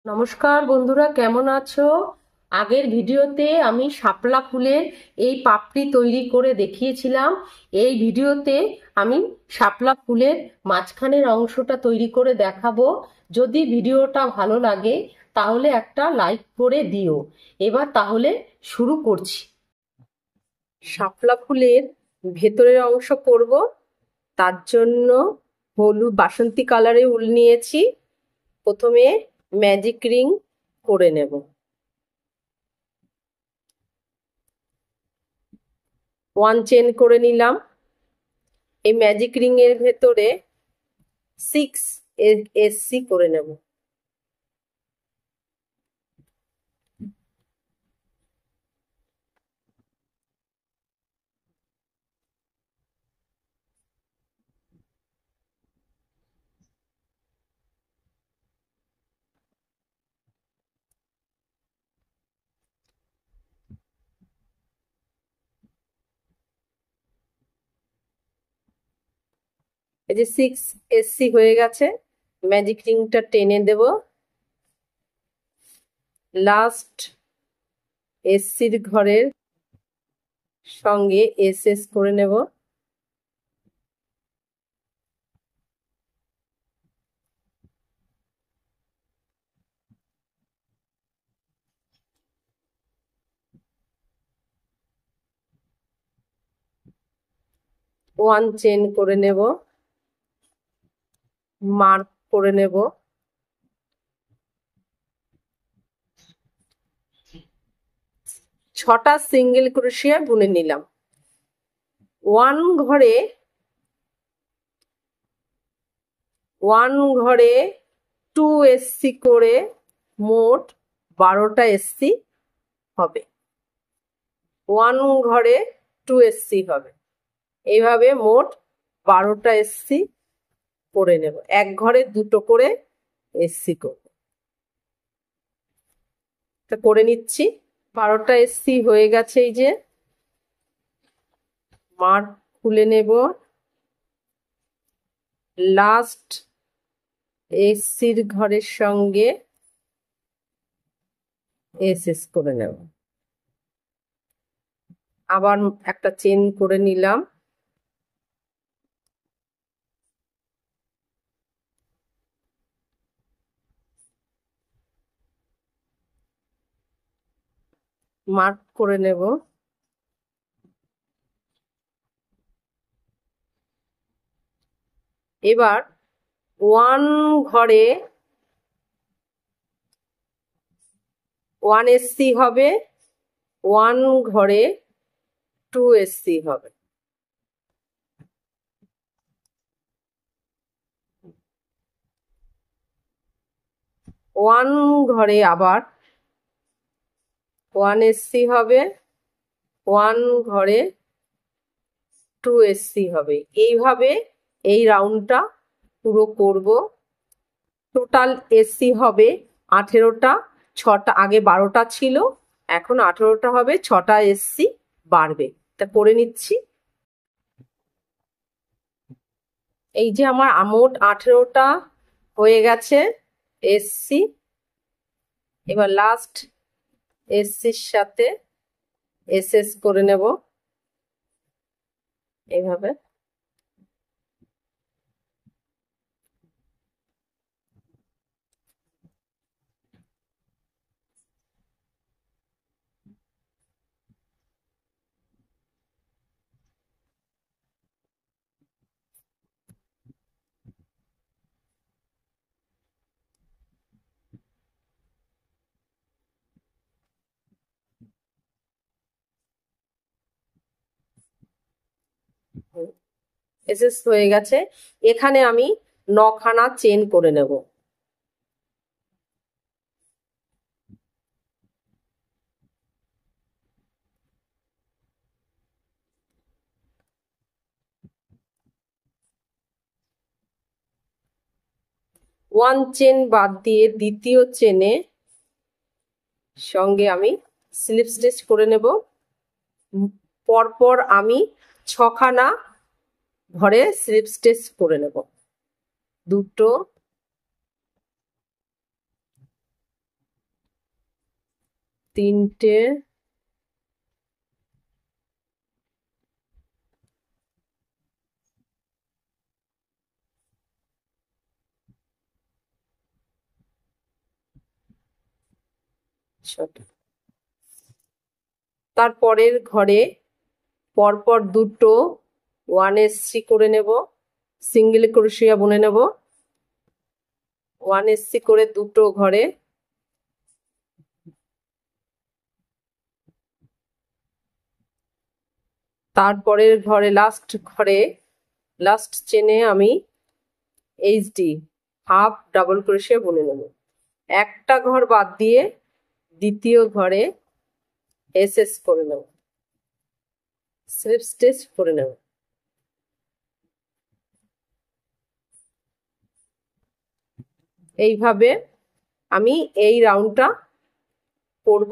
নমস্কার বন্ধুরা, কেমন আছো? আগের ভিডিওতে আমি শাপলা ফুলের এই পাপড়ি তৈরি করে দেখিয়েছিলাম। এই ভিডিওতে আমি শাপলা ফুলের মাঝখানের অংশটা তৈরি করে দেখাবো। যদি ভিডিওটা ভালো লাগে তাহলে একটা লাইক করে দিও। এবার তাহলে শুরু করছি। শাপলা ফুলের ভেতরের অংশ করব। তার জন্য হলুদ বাসন্তী কালারে উল নিয়েছি। প্রথমে ম্যাজিক রিং করে নেব। 1 চেন করে নিলাম। এই ম্যাজিক রিং এর ভেতরে 6 এসসি করে নেব। এই যে 6 এসসি হয়ে গেছে। ম্যাজিক রিংটা টেনে দেব। লাস্ট এসসির ঘরের সঙ্গে এসএস করে নেব। ওয়ান চেন করে নেব। মার্ক করে নেব। 6টা সিঙ্গেল ক্রোশিয়া বুনে নিলাম। ওয়ান ঘরে 2 এসসি করে মোট 12টা এসসি হবে। 1 ঘরে 2 এসসি হবে। এইভাবে মোট 12টা এসসি করে নেব। এক ঘরে 2টো করে এসসি করব। তা করে নিচ্ছি। 12টা এসসি হয়ে গেছে। এই যে মার্ক খুলে নেব। লাস্ট এসসির ঘরের সঙ্গে এসএস করে নেব। আবার একটা চেন করে নিলাম। মার্ক করে নেব। এবার 1 ঘরে 1 এসসি হবে। 1 ঘরে 2 এসসি হবে। ওয়ান ঘরে আবার 1 এসসি হবে। 1 ঘরে 2 এসসি হবে। এইভাবে এই রাউন্ডটা পুরো করব। টোটাল এসসি হবে 18টা। 6টা আগে 12টা ছিল, এখন 18টা হবে। 6টা এসসি বাড়বে। তা করে নিচ্ছি। এই যে আমার মোট 18টা হয়ে গেছে এসসি। এবার লাস্ট এসসির সাথে এসএস করে নেব এইভাবে। এসএস হয়ে গেছে। এখানে আমি 9খানা চেন করে নেব। ওয়ান চেন বাদ দিয়ে দ্বিতীয় চেনে সঙ্গে আমি স্লিপ স্টিচ করে নেব। পরপর আমি 6খানা ঘরে স্লিপ স্টিচ করে নেব। দুটো, তিনটে, ছোট। তারপরের ঘরে পরপর দুটো 1SC করে নেব, সিঙ্গেল ক্রোশিয়া বুনে নেব। 1SC করে দুটো ঘরে, তারপরের ঘরে লাস্ট চেনে আমি এইচডি হাফ ডাবল ক্রোশিয়া বুনে নেব। একটা ঘর বাদ দিয়ে দ্বিতীয় ঘরে এসএস করে নেব, স্লিপ স্টিচ করে নেব। এইভাবে আমি এই রাউন্ডটা করব।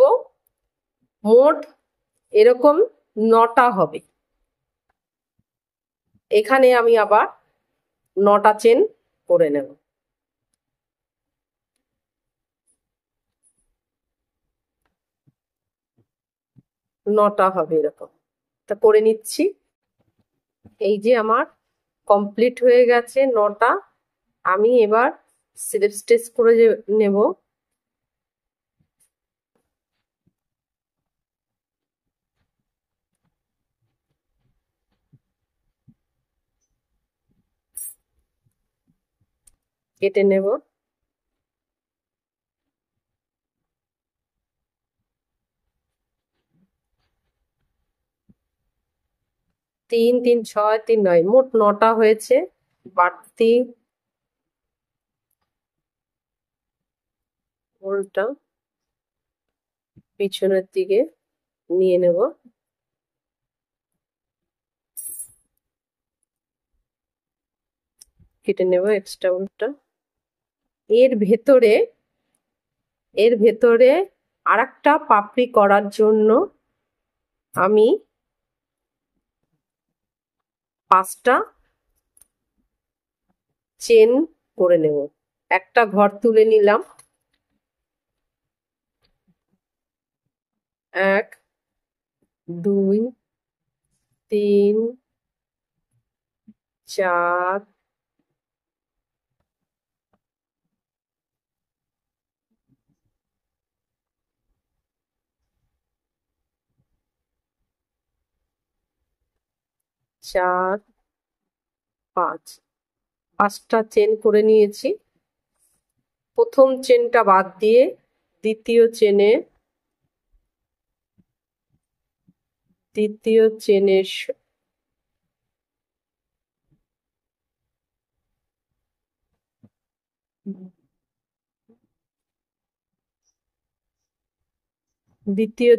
মোট এরকম 9টা হবে। এখানে আমি আবার 9টা চেন করে নেব। নটা হবে এরকম, তা করে নিচ্ছি। এই যে আমার কমপ্লিট হয়ে গেছে 9টা। আমি এবার স্লিপ স্টিচ করে নেব। কেটে নেব। তিন 3 6 3 9, মোট 9টা হয়েছে। বাড়তি হোলটা পিছনের দিকে নিয়ে নেব। কেটে নেব এক্সট্রা হোলটা। এর ভেতরে আরেকটা পাপড়ি করার জন্য আমি 5টা চেন করে নেব। একটা ঘর তুলে নিলাম, 1 2 3 4 4 5, 5টা চেন করে নিয়েছি। প্রথম চেনটা বাদ দিয়ে দ্বিতীয় চেনের দ্বিতীয়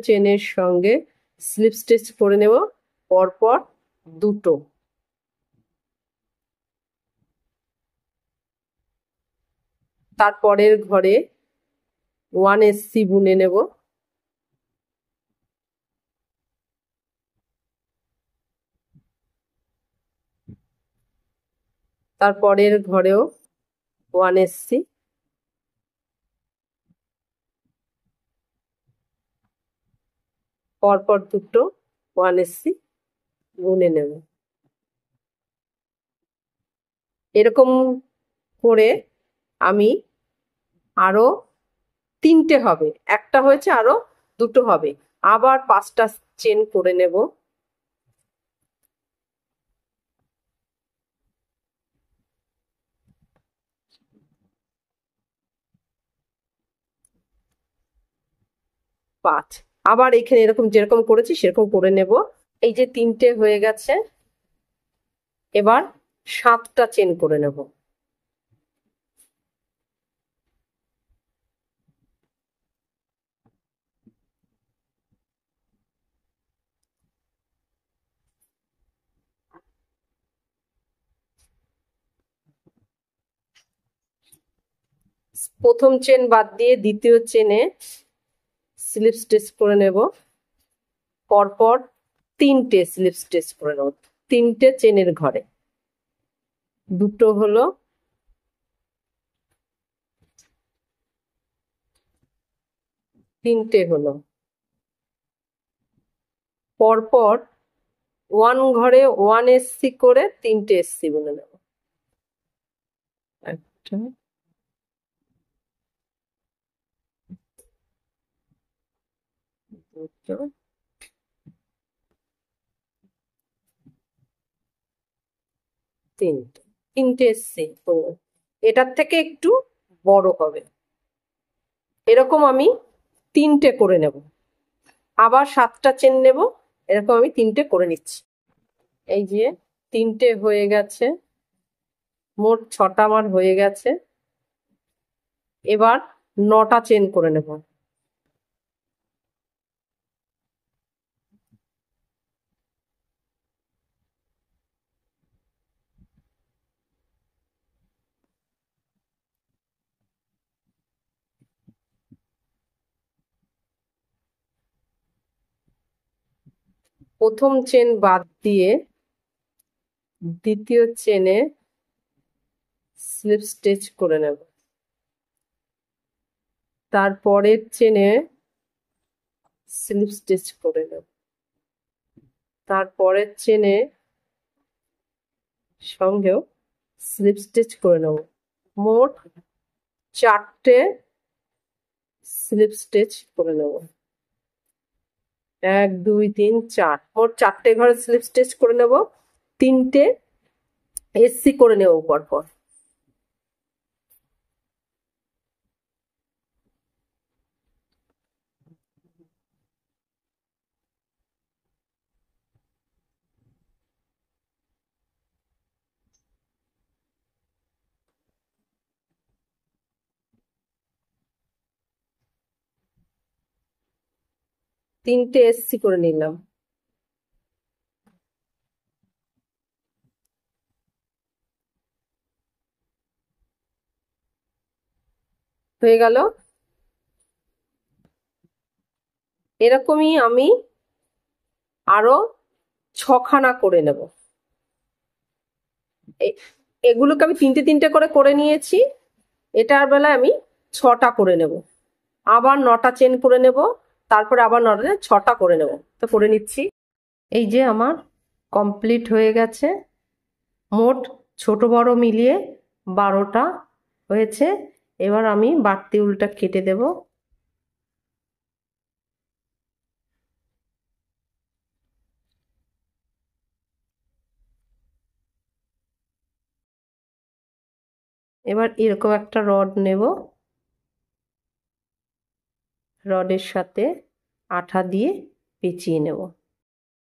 চেনের সঙ্গে স্লিপ স্টিচ করে নেব, পরপর দুটো। তারপরের ঘরে 1SC বুনে নেব। তারপরের ঘরেও 1SC, পরপর দুটো 1SC বুনে নেব। এরকম করে আমি আরো 3টে হবে, একটা হয়েছে, আরো দুটো হবে। আবার 5টা চেন করে নেব। পাঁচ, আবার এখানে এরকম যেরকম করেছি সেরকম করে নেব। এই যে 3টে হয়ে গেছে, এবার 7টা চেন করে নেব। প্রথম চেন বাদ দিয়ে দ্বিতীয় চেনে স্লিপ স্টিচ করে নেব, পরপর 3টে স্লিপ স্টিচ করে নেব। 3টে চেনের ঘরে দুটো হলো, তিনটে হলো, পরপর 1 ঘরে 1 এসসি করে 3টে এসসি বুনে নেব। একটা, দুটো, তিনটে এসসি। এটার থেকে একটু বড় হবে, এরকম আমি 3টে করে নেব। আবার 7টা চেন নেব, এরকম আমি 3টে করে নিচ্ছি। এই যে 3টে হয়ে গেছে, মোট 6টা আমার হয়ে গেছে। এবার 9টা চেন করে নেব। প্রথম চেন বাদ দিয়ে দ্বিতীয় চেনে স্লিপ স্টিচ করে নেব। তারপরের চেনে স্লিপ স্টিচ করে নেব। তারপরের চেনে সঙ্গেও স্লিপ স্টিচ করে নেব। মোট 4টে স্লিপ স্টিচ করে নেব। 1 2 3 4, মোট 4টে ঘরে স্লিপ স্টিচ করে নেব। 3টে এসসি করে নেব পরপর। তিনটে এসসি করে নিলাম। হয়ে গেল। এরকমই আমি আরো 6খানা করে নেব। এগুলোকে আমি 3টে করে নিয়েছি। এটার বেলায় আমি 6টা করে নেব। আবার 9টা চেন করে নেব, তারপরে আবার 9টা, 6টা করে নেব। তো করে নিচ্ছি। এই যে আমার কমপ্লিট হয়ে গেছে। মোট ছোট বড় মিলিয়ে 12টা হয়েছে। এবার আমি বাড়তি উলটা কেটে দেব। এবার এরকম একটা রড নেব, রডের সাথে আঠা দিয়ে পেঁচিয়ে নেব।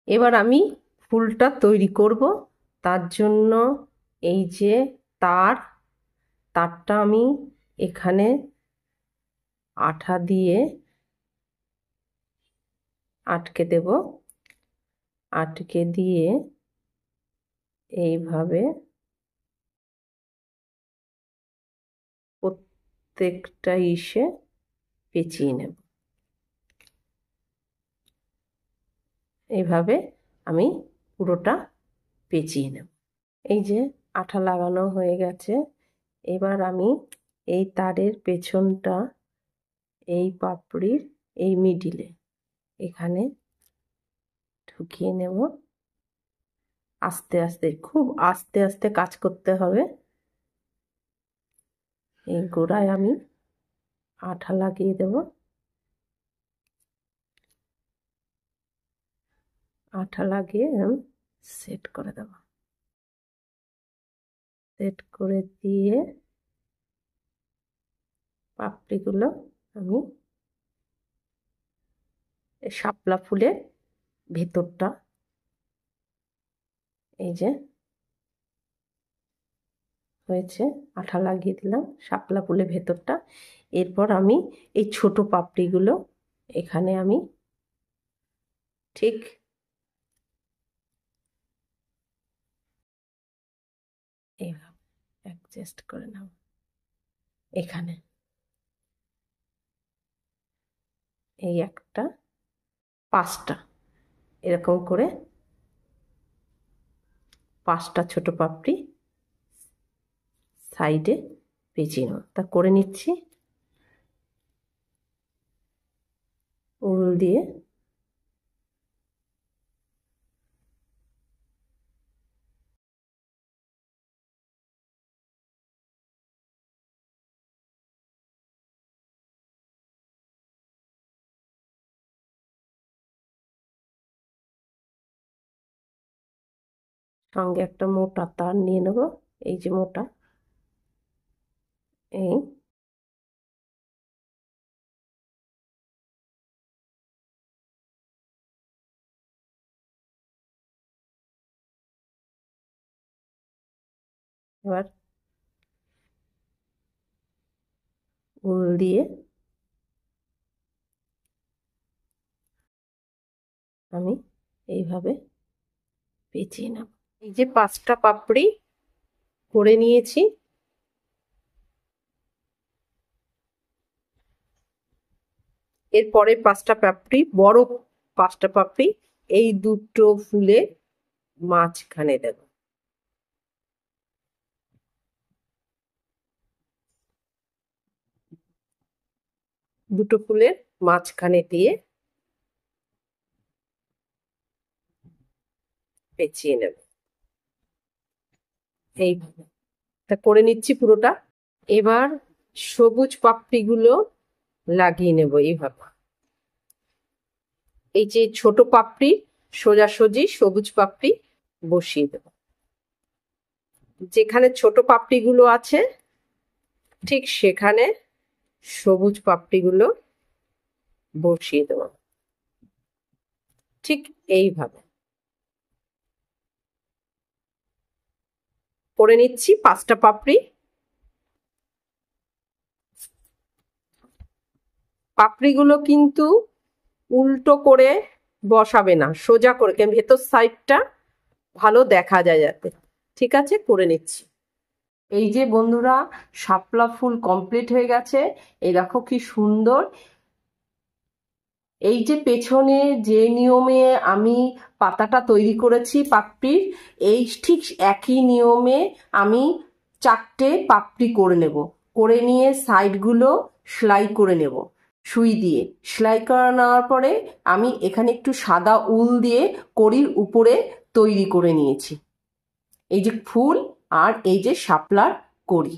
এবার আমি ফুলটা তৈরি করব। তার জন্য এই যে তারটা আমি এখানে আঠা দিয়ে আটকে দেব। আটকে দিয়ে এইভাবে প্রত্যেকটা ইসে পেঁচিয়ে নেব। এইভাবে আমি পুরোটা পেঁচিয়ে নেব। এই যে আঠা লাগানো হয়ে গেছে। এবার আমি এই তারের পেছনটা এই পাপড়ির এই মিডিলে এখানে ঢুকিয়ে নেব। আস্তে আস্তে, খুব আস্তে আস্তে কাজ করতে হবে। এই গোড়ায় আমি আঠা লাগিয়ে দেব। আঠা লাগিয়ে আমি সেট করে দেব। সেট করে দিয়ে পাপড়িগুলো আমি শাপলা ফুলের ভেতরটা, এই যে হয়েছে, আঠা লাগিয়ে দিলাম শাপলা ফুলের ভেতরটা। এরপর আমি এই ছোট পাপড়িগুলো এখানে আমি ঠিক এইভাবে অ্যাডজাস্ট করে নেব। এখানে এই একটা 5টা এরকম করে 5টা ছোট পাপড়ি সাইডে পেঁচিয়ে নেব। তা করে নিচ্ছি। উল দিয়ে সঙ্গে একটা মোটা তার নিয়ে নেব, এই যে মোটা, এই এবার উল দিয়ে আমি এইভাবে পেঁচিয়ে নেব। এই যে 5টা পাপড়ি করে নিয়েছি, এরপরে 5টা পাপড়ি, বড় 5টা পাপড়ি এই দুটো ফুলে মাঝখানে দেব। দুটো ফুলের মাঝখানে দিয়ে পেঁচিয়ে নেব এইভাবে। তা করে নিচ্ছি পুরোটা। এবার সবুজ পাপড়িগুলো লাগিয়ে নেব এইভাবে। এই যে ছোট পাপড়ি সোজাসুজি সবুজ পাপড়ি বসিয়ে দেব। যেখানে ছোট পাপড়িগুলো আছে ঠিক সেখানে সবুজ পাপড়িগুলো বসিয়ে দেব, ঠিক এইভাবে করে নিচ্ছি 5টা পাপড়ি। পাপড়িগুলো কিন্তু উল্টো করে বসাবে না, সোজা করে, ভেতর সাইডটা ভালো দেখা যায় যাতে। ঠিক আছে, করে নিচ্ছি। এই যে বন্ধুরা, শাপলা ফুল কমপ্লিট হয়ে গেছে। এই দেখো কি সুন্দর। এই যে পেছনে যে নিয়মে আমি পাতাটা তৈরি করেছি পাপড়ির, এই ঠিক একই নিয়মে আমি 4টে পাপড়ি করে নেব। করে নিয়ে সাইডগুলো সেলাই করে নেব সুই দিয়ে। সেলাই করে নেওয়ার পরে আমি এখানে একটু সাদা উল দিয়ে কড়ির উপরে তৈরি করে নিয়েছি এই যে ফুল আর এই যে শাপলার কড়ি।